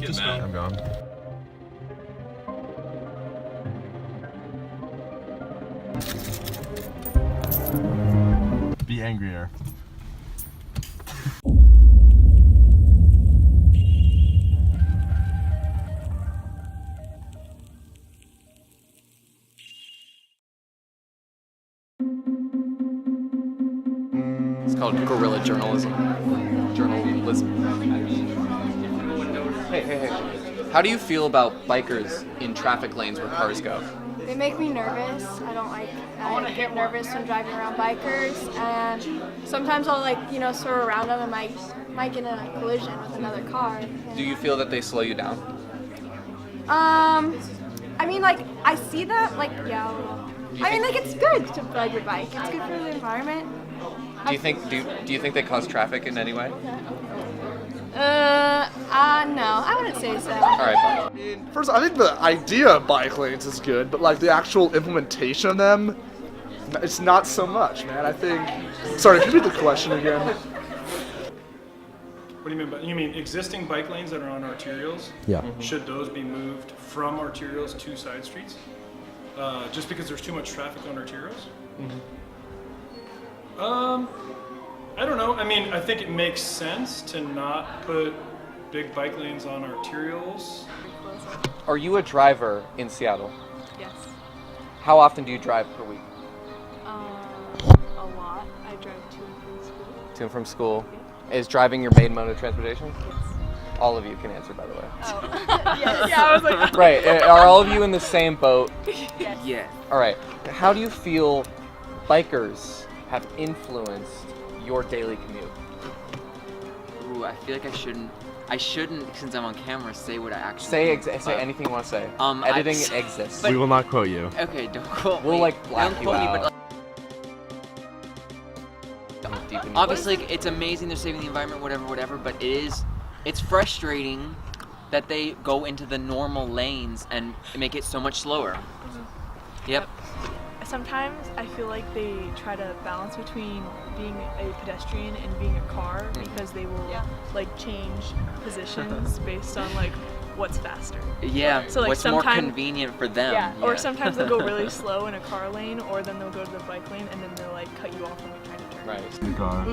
Just film. I'm gone. Be angrier. It's called guerrilla journalism. Hey. How do you feel about bikers in traffic lanes where cars go? They make me nervous. I get nervous when driving around bikers, and sometimes I'll swerve around them and might get in a collision with another car. Do you feel that they slow you down? I mean, I see that, yeah. I mean, it's good to ride your bike. It's good for the environment. Do you think they cause traffic in any way? No, I wouldn't say so. All right. First, I think the idea of bike lanes is good, but the actual implementation of them, it's not so much, man. I think. Sorry, can you repeat the question again? What do you mean? You mean existing bike lanes that are on arterials? Yeah. Should those be moved from arterials to side streets? Just because there's too much traffic on arterials? I don't know. I mean, I think it makes sense to not put big bike lanes on arterials. Are you a driver in Seattle? Yes. How often do you drive per week? A lot. I drive to and from school. To and from school. Is driving your main mode of transportation? Yes. All of you can answer, by the way. Oh. Yes. Yeah, I was like. Right. Are all of you in the same boat? Yes. Yeah. All right. How do you feel bikers have influenced your daily commute? Ooh, I feel like I shouldn't, since I'm on camera, say what I actually Say anything you want to say. Editing exists. We will not quote you. Okay, don't quote me. We'll black Don't you quote out. me, but obviously, it's amazing they're saving the environment, whatever, but it's frustrating that they go into the normal lanes and make it so much slower. Yep. Sometimes I feel like they try to balance between being a pedestrian and being a car because they will change positions based on what's faster. Yeah. So what's more convenient for them? Yeah. Or sometimes they'll go really slow in a car lane, or then they'll go to the bike lane and then they'll cut you off when you're trying to turn. Right. The car.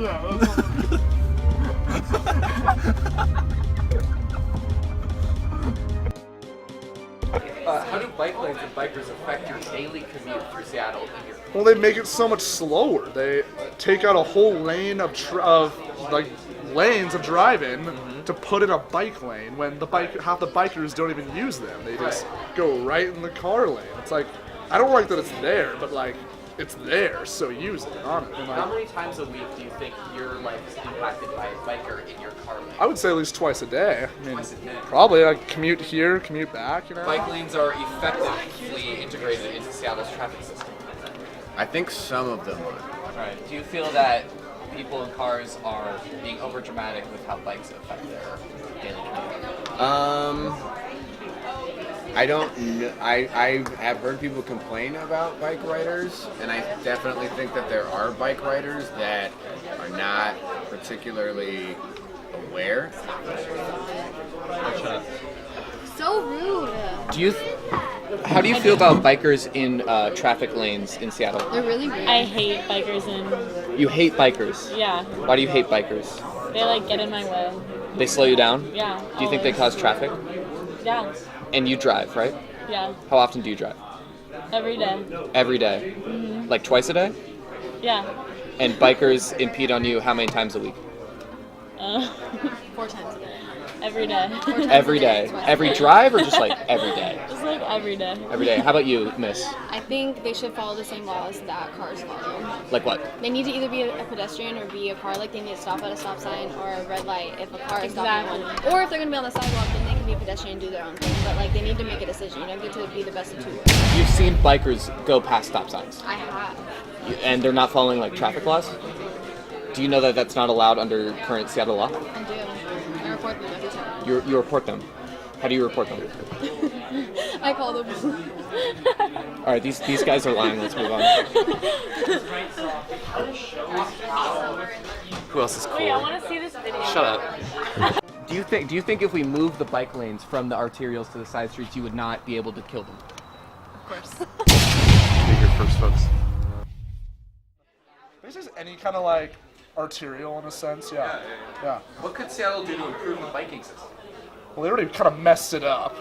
How do bike lanes and bikers affect your daily commute through Seattle? Well, they make it so much slower. They take out a whole lane of lanes of driving to put in a bike lane when half the bikers don't even use them. They just go right in the car lane. It's I don't like that it's there, but it's there, so use it. Honestly. How many times a week do you think you're impacted by a biker in your car lane? I would say at least twice a day. I mean, Twice a day. probably commute here, commute back. Bike lanes are effectively integrated into Seattle's traffic system. I think some of them are. Right. Do you feel that people in cars are being over dramatic with how bikes affect their daily commute? I don't know. I have heard people complain about bike riders, and I definitely think that there are bike riders that are not particularly aware. So rude. How do you feel about bikers in traffic lanes in Seattle? They're really rude. I hate bikers You hate bikers. yeah, Why do you hate bikers? they get in my way. They slow you down? Yeah. Do you think they cause traffic? Yeah, And you drive, right? yeah, How often do you drive? every day. Every day? Like twice a day? Yeah. And bikers impede on you how many times a week? 4 times a day. Every day. Every day. Every drive or just every day? Just every day. Every day. How about you, miss? I think they should follow the same laws that cars follow. Like what? They need to either be a pedestrian or be a car. They need to stop at a stop sign or a red light if a car is stopping one. Or if they're going to be on the sidewalk, then they can be a pedestrian and do their own thing. But they need to make a decision. You don't get to be the best of two worlds. You've seen bikers go past stop signs. I have. And they're not following traffic laws? Do you know that that's not allowed under current Seattle law? I do. I report them every time. You report them. How do you report them? I call them. All right, these guys are lying. Let's move on. Who else is cool? Wait, I want to see this video. Shut up. Do you think if we move the bike lanes from the arterials to the side streets, you would not be able to kill them? Of course. Be here first, folks. This is any kind of like arterial in a sense, yeah. What could Seattle do to improve the biking system? Well, they already kind of messed it up.